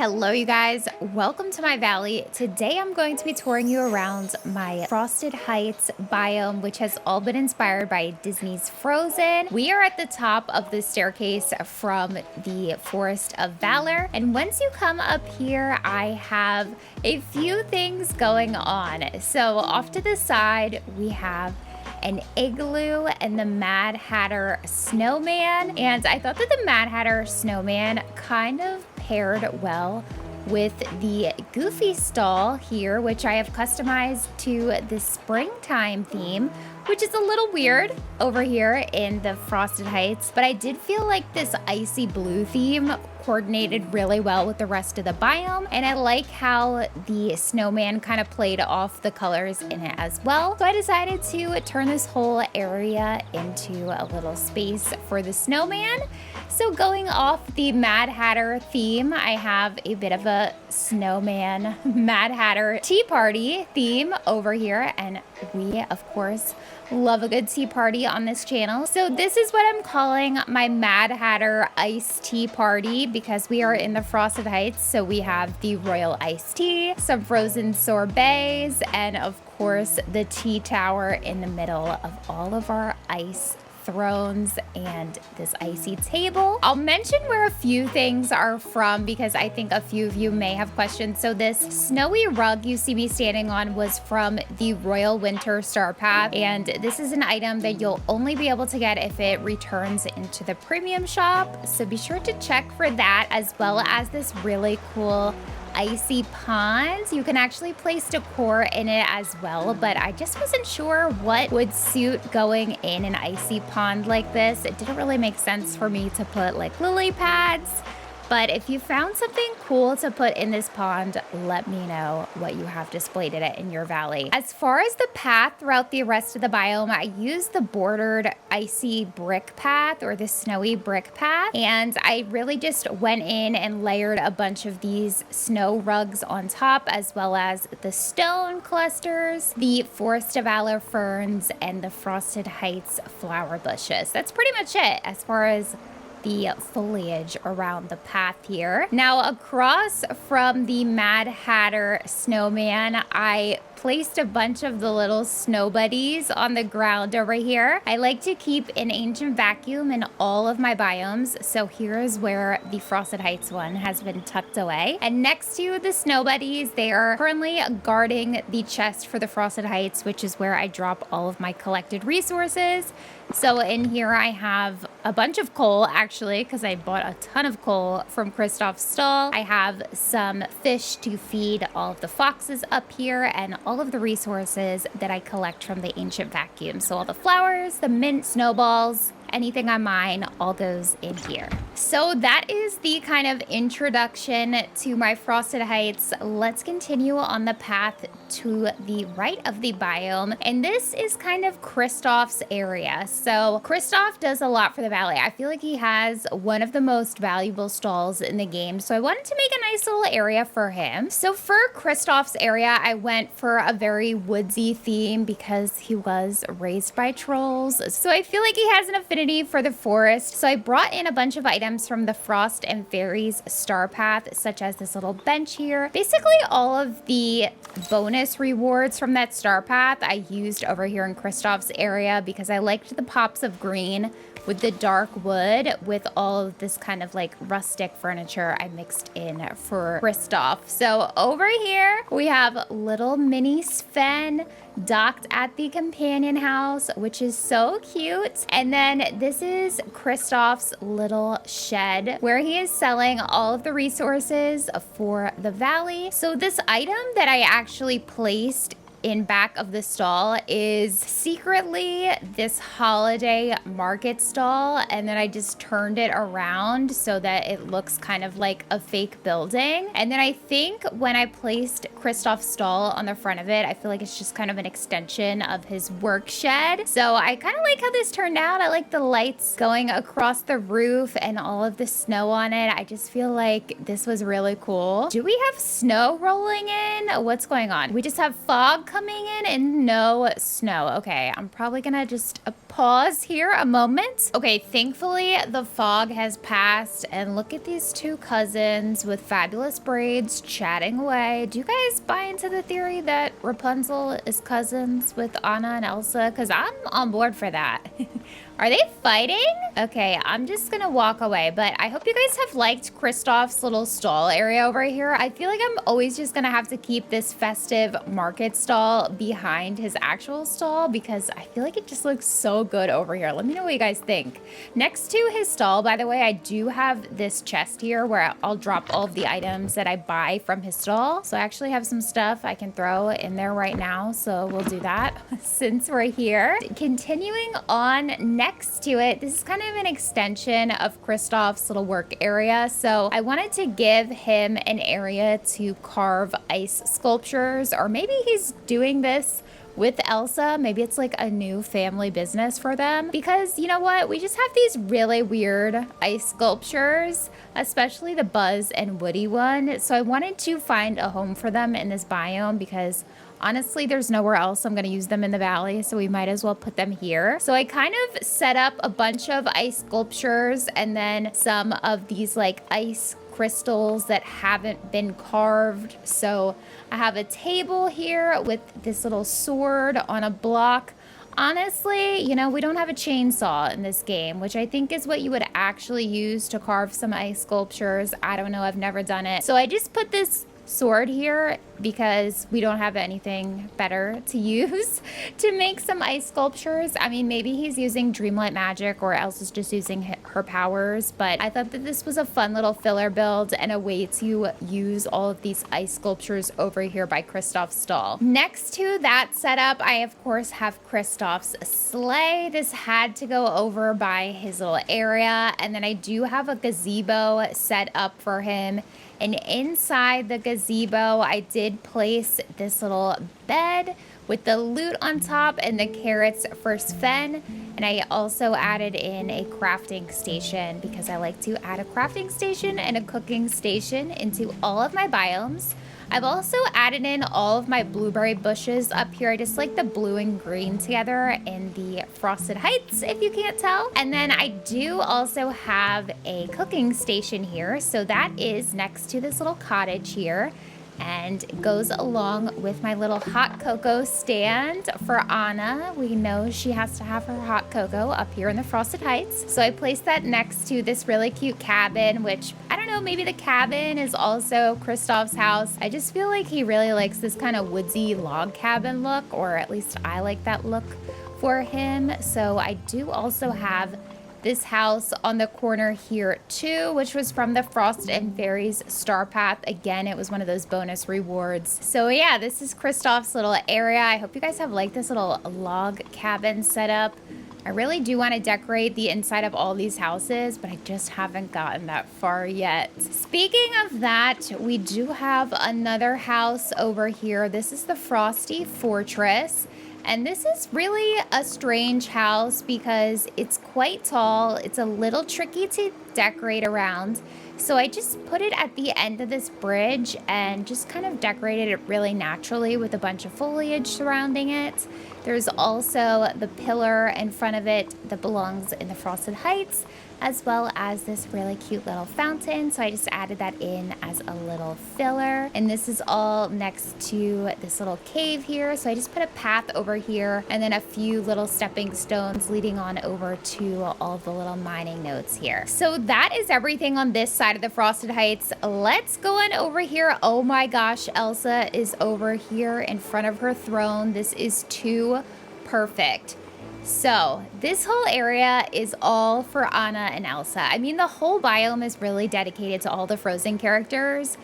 Hello, you guys. Welcome to my valley. Today, I'm going to be touring you around my Frosted Heights biome, which has all been inspired by Disney's Frozen. We are at the top of the staircase from the Forest of Valor. And once you come up here, I have a few things going on. So off to the side, we have an igloo and the Mad Hatter snowman. And I thought that the Mad Hatter snowman kind of paired well with the Goofy stall here, which I have customized to the springtime theme, which is a little weird over here in the Frosted Heights. But I did feel like this icy blue theme coordinated really well with the rest of the biome, and I like how the snowman kind of played off the colors in it as well. So I decided to turn this whole area into a little space for the snowman. So going off the Mad Hatter theme, I have a bit of a snowman Mad Hatter tea party theme over here, and we of course love a good tea party on this channel. So this is what I'm calling my Mad Hatter iced tea party, because we are in the Frosted Heights. So we have the royal iced tea, some frozen sorbets, and of course the tea tower in the middle of all of our ice thrones and this icy table. I'll mention where a few things are from because I think a few of you may have questions. So this snowy rug you see me standing on was from the Royal Winter Star Path, and this is an item that you'll only be able to get if it returns into the premium shop. So be sure to check for that, as well as this really cool icy pond. You can actually place decor in it as well, but I just wasn't sure what would suit going in an icy pond like this. It didn't really make sense for me to put like lily pads. But if you found something cool to put in this pond, let me know what you have displayed in it in your valley. As far as the path throughout the rest of the biome, I used the bordered icy brick path, or the snowy brick path. And I really just went in and layered a bunch of these snow rugs on top, as well as the stone clusters, the Forest of Valor ferns, and the Frosted Heights flower bushes. That's pretty much it as far as the foliage around the path here. Now, across from the Mad Hatter snowman, I placed a bunch of the little snow buddies on the ground over here. I like to keep an ancient vacuum in all of my biomes, so here's where the Frosted Heights one has been tucked away. And next to the snow buddies, they are currently guarding the chest for the Frosted Heights, which is where I drop all of my collected resources. So in here I have a bunch of coal, actually, because I bought a ton of coal from Kristoff's stall. I have some fish to feed all of the foxes up here, and all of the resources that I collect from the ancient vacuum. So all the flowers, the mint, snowballs, anything I mine, all goes in here. So that is the kind of introduction to my Frosted Heights. Let's continue on the path to the right of the biome. And this is kind of Kristoff's area. So Kristoff does a lot for the valley. I feel like he has one of the most valuable stalls in the game. So I wanted to make a nice little area for him. So for Kristoff's area, I went for a very woodsy theme because he was raised by trolls. So I feel like he has an affinity for the forest. So I brought in a bunch of items from the Frost and Fairies Star Path, such as this little bench here. Basically all of the bonus rewards from that Star Path I used over here in Kristoff's area because I liked the pops of green with the dark wood with all of this kind of like rustic furniture I mixed in for Kristoff. So over here we have little mini Sven docked at the companion house, which is so cute. And then this is Kristoff's little shed where he is selling all of the resources for the valley. So this item that I actually placed in back of the stall is secretly this holiday market stall, and then I just turned it around so that it looks kind of like a fake building. And then I think when I placed Kristoff's stall on the front of it, I feel like it's just kind of an extension of his work shed. So I kind of like how this turned out. I like the lights going across the roof and all of the snow on it. I just feel like this was really cool. Do we have snow rolling in? What's going on? We just have fog coming in and no snow. Okay, I'm probably gonna just pause here a moment. Okay, thankfully the fog has passed, and look at these two cousins with fabulous braids chatting away. Do you guys buy into the theory that Rapunzel is cousins with Anna and Elsa? Because I'm on board for that. Are they fighting? Okay, I'm just gonna walk away, but I hope you guys have liked Kristoff's little stall area over here. I feel like I'm always just gonna have to keep this festive market stall behind his actual stall because I feel like it just looks so good over here. Let me know what you guys think. Next to his stall, by the way, I do have this chest here where I'll drop all of the items that I buy from his stall. So I actually have some stuff I can throw in there right now, so we'll do that since we're here. Continuing on, next to it, this is kind of an extension of Kristoff's little work area. So I wanted to give him an area to carve ice sculptures, or maybe he's doing this with Elsa. Maybe it's like a new family business for them, because you know what? We just have these really weird ice sculptures, especially the Buzz and Woody one. So I wanted to find a home for them in this biome because honestly, there's nowhere else I'm going to use them in the valley, so we might as well put them here. So I kind of set up a bunch of ice sculptures and then some of these like ice crystals that haven't been carved. So I have a table here with this little sword on a block. Honestly, you know, we don't have a chainsaw in this game, which I think is what you would actually use to carve some ice sculptures. I don't know, I've never done it. So I just put this sword here because we don't have anything better to use to make some ice sculptures. I mean, maybe he's using Dreamlight magic or else is just using her powers, but I thought that this was a fun little filler build and a way to use all of these ice sculptures over here by Kristoff's stall. Next to that setup, I of course have Kristoff's sleigh. This had to go over by his little area, and then I do have a gazebo set up for him. And inside the gazebo, I did place this little bed with the loot on top and the carrots for Sven. And I also added in a crafting station because I like to add a crafting station and a cooking station into all of my biomes. I've also added in all of my blueberry bushes up here. I just like the blue and green together in the Frosted Heights, if you can't tell. And then I do also have a cooking station here. So that is next to this little cottage here, and goes along with my little hot cocoa stand for Anna. We know she has to have her hot cocoa up here in the Frosted Heights. So I placed that next to this really cute cabin, which I don't know, maybe the cabin is also Kristoff's house. I just feel like he really likes this kind of woodsy log cabin look, or at least I like that look for him. So I do also have this house on the corner here too, which was from the Frost and Fairies Star Path. Again, it was one of those bonus rewards. So yeah, this is Kristoff's little area. I hope you guys have liked this little log cabin setup. I really do want to decorate the inside of all these houses, but I just haven't gotten that far yet. Speaking of that, we do have another house over here. This is the Frosty Fortress. And this is really a strange house because it's quite tall. It's a little tricky to decorate around. So I just put it at the end of this bridge and just kind of decorated it really naturally with a bunch of foliage surrounding it. There's also the pillar in front of it that belongs in the Frosted Heights, as well as this really cute little fountain. So I just added that in as a little filler. And this is all next to this little cave here. So I just put a path over here and then a few little stepping stones leading on over to all the little mining nodes here. So that is everything on this side of the Frosted Heights. Let's go on over here. Oh my gosh, Elsa is over here in front of her throne. This is too perfect. So this whole area is all for Anna and Elsa. I mean, the whole biome is really dedicated to all the Frozen characters,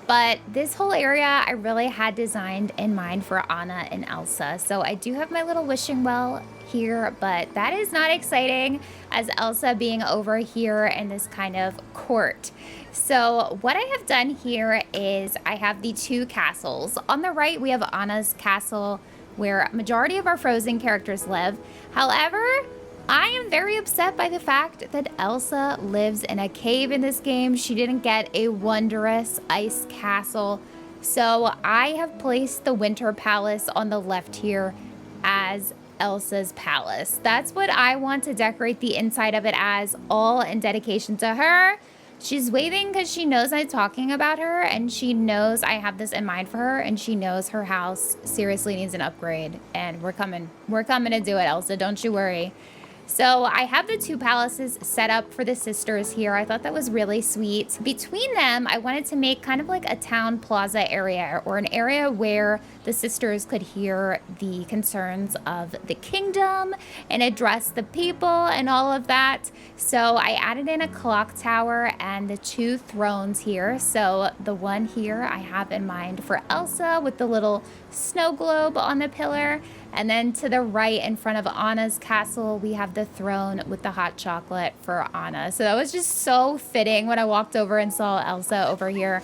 but this whole area I really had designed in mind for Anna and Elsa. So I do have my little wishing well here, but that is not exciting as Elsa being over here in this kind of court. So what I have done here is I have the two castles. On the right, we have Anna's castle, where a majority of our Frozen characters live. However, I am very upset by the fact that Elsa lives in a cave in this game. She didn't get a wondrous ice castle. So I have placed the Winter Palace on the left here as Elsa's palace. That's what I want to decorate the inside of it as, all in dedication to her. She's waving because she knows I'm talking about her, and she knows I have this in mind for her, and she knows her house seriously needs an upgrade, and we're coming. We're coming to do it, Elsa. Don't you worry. So I have the two palaces set up for the sisters here. I thought that was really sweet. Between them, I wanted to make kind of like a town plaza area, or an area where the sisters could hear the concerns of the kingdom and address the people and all of that. So I added in a clock tower and the two thrones here. So the one here I have in mind for Elsa with the little snow globe on the pillar. And then to the right in front of Anna's castle, we have the throne with the hot chocolate for Anna. So that was just so fitting when I walked over and saw Elsa over here.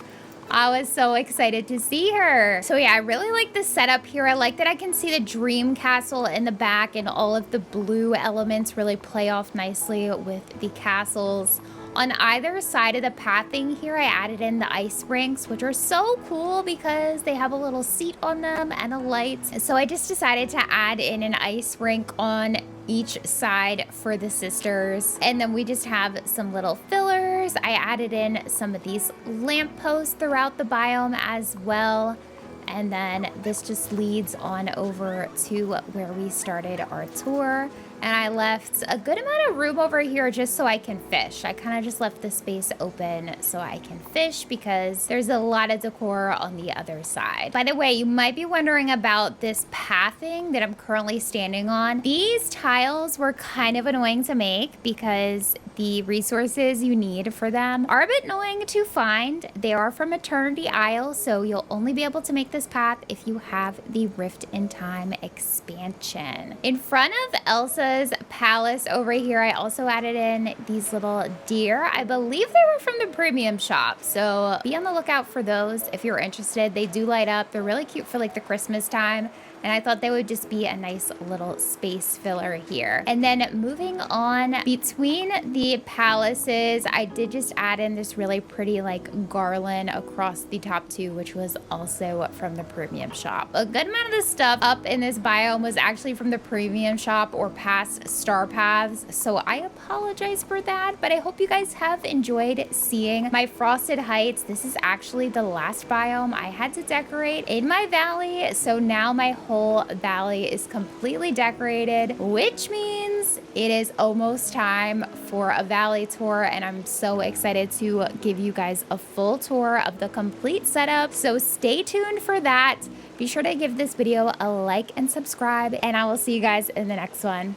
I was so excited to see her. So yeah, I really like the setup here. I like that I can see the dream castle in the back, and all of the blue elements really play off nicely with the castles. On either side of the pathing here, I added in the ice rinks, which are so cool because they have a little seat on them and a light. So I just decided to add in an ice rink on each side for the sisters. And then we just have some little fillers. I added in some of these lampposts throughout the biome as well. And then this just leads on over to where we started our tour. And I left a good amount of room over here just so I can fish. I kind of just left the space open so I can fish because there's a lot of decor on the other side. By the way, you might be wondering about this pathing that I'm currently standing on. These tiles were kind of annoying to make because the resources you need for them are a bit annoying to find. They are from Eternity Isle, so you'll only be able to make this path if you have the Rift in Time expansion. In front of Elsa's palace over here, I also added in these little deer. I believe they were from the premium shop, so be on the lookout for those if you're interested. They do light up. They're really cute for like the Christmas time, and I thought they would just be a nice little space filler here. And then moving on between the palaces, I did just add in this really pretty like garland across the top two, which was also from the premium shop. A good amount of the stuff up in this biome was actually from the premium shop or past star paths, so I apologize for that, but I hope you guys have enjoyed seeing my Frosted Heights. This is actually the last biome I had to decorate in my valley, so now my whole valley is completely decorated, which means it is almost time for a valley tour, and I'm so excited to give you guys a full tour of the complete setup, so stay tuned for that. Be sure to give this video a like and subscribe, and I will see you guys in the next one.